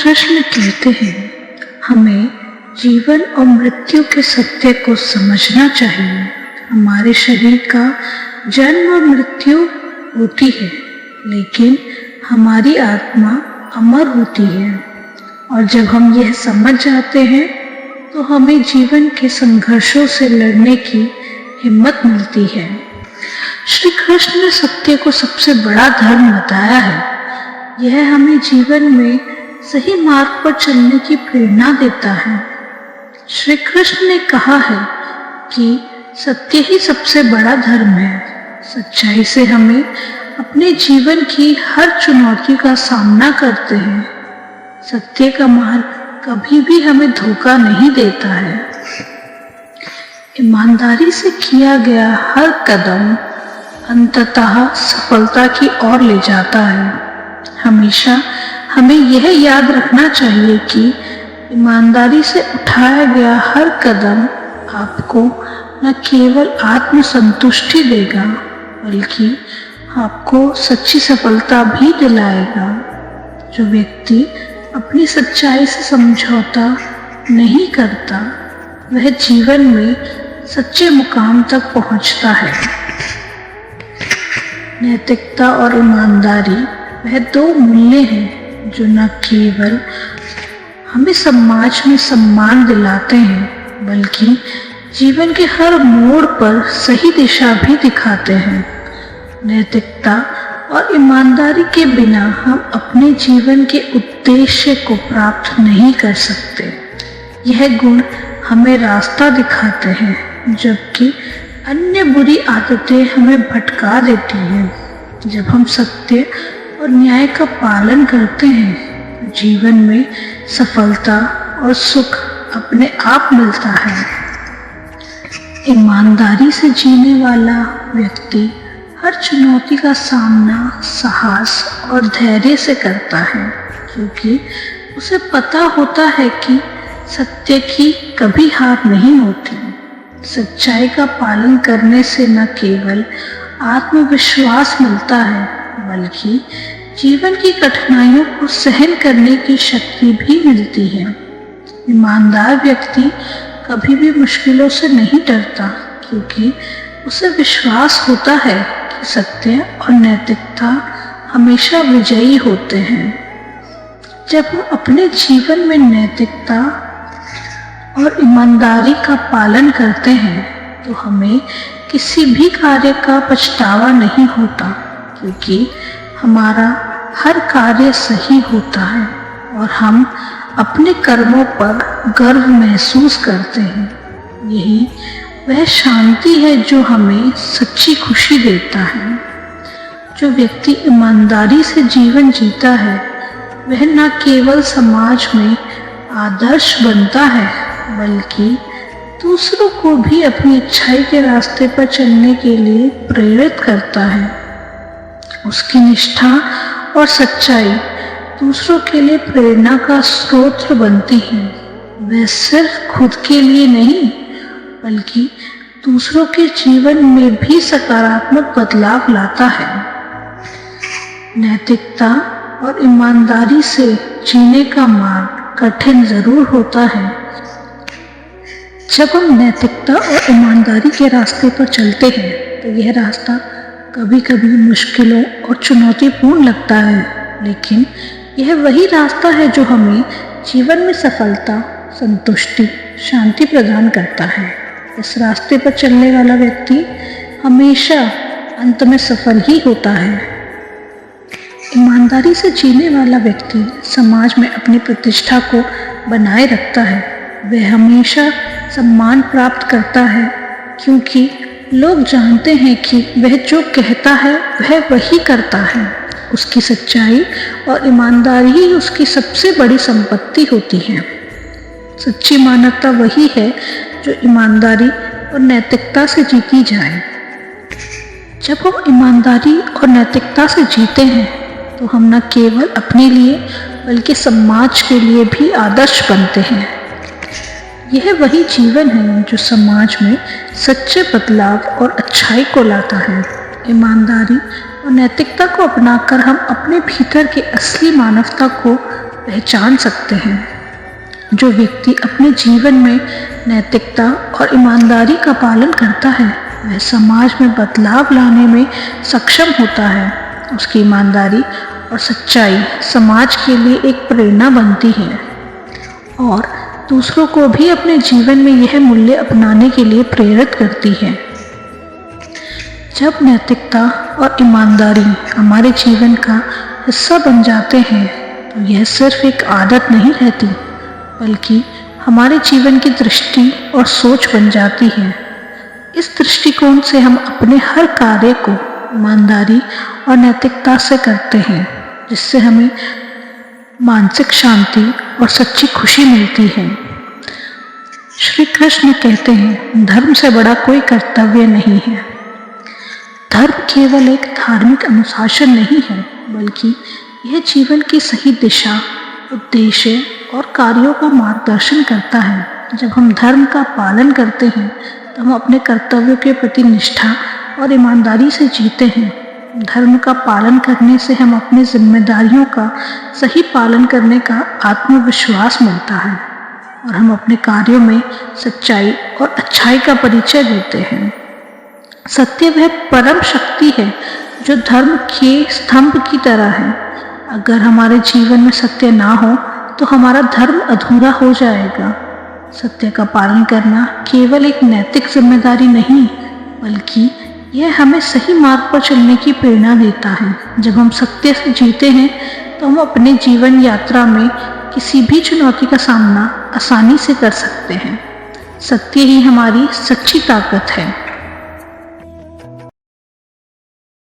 कृष्ण कहते हैं, हमें जीवन और मृत्यु के सत्य को समझना चाहिए। हमारे शरीर का जन्म और मृत्यु होती है, लेकिन हमारी आत्मा अमर होती है। और जब हम यह समझ जाते हैं तो हमें जीवन के संघर्षों से लड़ने की हिम्मत मिलती है। श्री कृष्ण ने सत्य को सबसे बड़ा धर्म बताया है। यह हमें जीवन में सही मार्ग पर चलने की प्रेरणा देता है। श्री कृष्ण ने कहा है कि सत्य ही सबसे बड़ा धर्म है। सच्चाई से हमें अपने जीवन की हर चुनौती का सामना करते हैं। सत्य का मार्ग कभी भी हमें धोखा नहीं देता है। ईमानदारी से किया गया हर कदम अंततः सफलता की ओर ले जाता है। हमेशा हमें यह याद रखना चाहिए कि ईमानदारी से उठाया गया हर कदम आपको न केवल आत्मसंतुष्टि देगा, बल्कि आपको सच्ची सफलता भी दिलाएगा। जो व्यक्ति अपनी सच्चाई से समझौता नहीं करता, वह जीवन में सच्चे मुकाम तक पहुंचता है। नैतिकता और ईमानदारी वह दो मूल्य हैं जो न केवल हमें समाज में सम्मान दिलाते हैं, बल्कि जीवन के हर मोड़ पर सही दिशा भी दिखाते हैं। नैतिकता और ईमानदारी के बिना हम अपने जीवन के उद्देश्य को प्राप्त नहीं कर सकते। यह गुण हमें रास्ता दिखाते हैं, जबकि अन्य बुरी आदतें हमें भटका देती हैं। जब हम सत्य और न्याय का पालन करते हैं, जीवन में सफलता और सुख अपने आप मिलता है। ईमानदारी से जीने वाला व्यक्ति हर चुनौती का सामना साहस और धैर्य से करता है, क्योंकि उसे पता होता है कि सत्य की कभी हार नहीं होती। सच्चाई का पालन करने से न केवल आत्मविश्वास मिलता है, बल्कि जीवन की कठिनाइयों को सहन करने की शक्ति भी मिलती है। ईमानदार व्यक्ति कभी भी मुश्किलों से नहीं डरता, क्योंकि उसे विश्वास होता है कि सत्य और नैतिकता हमेशा विजयी होते हैं। जब हम अपने जीवन में नैतिकता और ईमानदारी का पालन करते हैं, तो हमें किसी भी कार्य का पछतावा नहीं होता, क्योंकि हमारा हर कार्य सही होता है और हम अपने कर्मों पर गर्व महसूस करते हैं। यही वह शांति है जो हमें सच्ची खुशी देता है। जो व्यक्ति ईमानदारी से जीवन जीता है, वह न केवल समाज में आदर्श बनता है, बल्कि दूसरों को भी अपनी अच्छाई के रास्ते पर चलने के लिए प्रेरित करता है। उसकी निष्ठा और सच्चाई दूसरों के लिए प्रेरणा का स्रोत बनती है। वह सिर्फ खुद के लिए नहीं, बल्कि दूसरों के जीवन में भी सकारात्मक बदलाव लाता है। नैतिकता और ईमानदारी से जीने का मार्ग कठिन जरूर होता है। जब हम नैतिकता और ईमानदारी के रास्ते पर चलते हैं, तो यह रास्ता कभी कभी मुश्किलों और चुनौतीपूर्ण लगता है, लेकिन यह वही रास्ता है जो हमें जीवन में सफलता, संतुष्टि, शांति प्रदान करता है। इस रास्ते पर चलने वाला व्यक्ति हमेशा अंत में सफल ही होता है। ईमानदारी से जीने वाला व्यक्ति समाज में अपनी प्रतिष्ठा को बनाए रखता है। वह हमेशा सम्मान प्राप्त करता है, क्योंकि लोग जानते हैं कि वह जो कहता है वह वही करता है। उसकी सच्चाई और ईमानदारी ही उसकी सबसे बड़ी संपत्ति होती है। सच्ची मानवता वही है जो ईमानदारी और नैतिकता से जीती जाए। जब हम ईमानदारी और नैतिकता से जीते हैं, तो हम न केवल अपने लिए बल्कि समाज के लिए भी आदर्श बनते हैं। यह वही जीवन है जो समाज में सच्चे बदलाव और अच्छाई को लाता है। ईमानदारी और नैतिकता को अपनाकर हम अपने भीतर की असली मानवता को पहचान सकते हैं। जो व्यक्ति अपने जीवन में नैतिकता और ईमानदारी का पालन करता है वह समाज में बदलाव लाने में सक्षम होता है। उसकी ईमानदारी और सच्चाई समाज के लिए एक प्रेरणा बनती है और दूसरों को भी अपने जीवन में यह मूल्य अपनाने के लिए प्रेरित करती है। जब नैतिकता और ईमानदारी हमारे जीवन का हिस्सा बन जाते हैं तो यह सिर्फ एक आदत नहीं रहती बल्कि हमारे जीवन की दृष्टि और सोच बन जाती है। इस दृष्टिकोण से हम अपने हर कार्य को ईमानदारी और नैतिकता से करते हैं जिससे हमें मानसिक शांति और सच्ची खुशी मिलती है। श्री कृष्ण कहते हैं धर्म से बड़ा कोई कर्तव्य नहीं है। धर्म केवल एक धार्मिक अनुशासन नहीं है बल्कि यह जीवन की सही दिशा, उद्देश्य और कार्यों का मार्गदर्शन करता है। जब हम धर्म का पालन करते हैं तो हम अपने कर्तव्यों के प्रति निष्ठा और ईमानदारी से जीते हैं। धर्म का पालन करने से हम अपनी जिम्मेदारियों का सही पालन करने का आत्मविश्वास मिलता है और हम अपने कार्यों में सच्चाई और अच्छाई का परिचय देते हैं। सत्य वह परम शक्ति है जो धर्म के स्तंभ की तरह है। अगर हमारे जीवन में सत्य ना हो तो हमारा धर्म अधूरा हो जाएगा। सत्य का पालन करना केवल एक नैतिक जिम्मेदारी नहीं बल्कि यह हमें सही मार्ग पर चलने की प्रेरणा देता है। जब हम सत्य से जीते हैं तो हम अपने जीवन यात्रा में किसी भी चुनौती का सामना आसानी से कर सकते हैं। सत्य ही हमारी सच्ची ताकत है।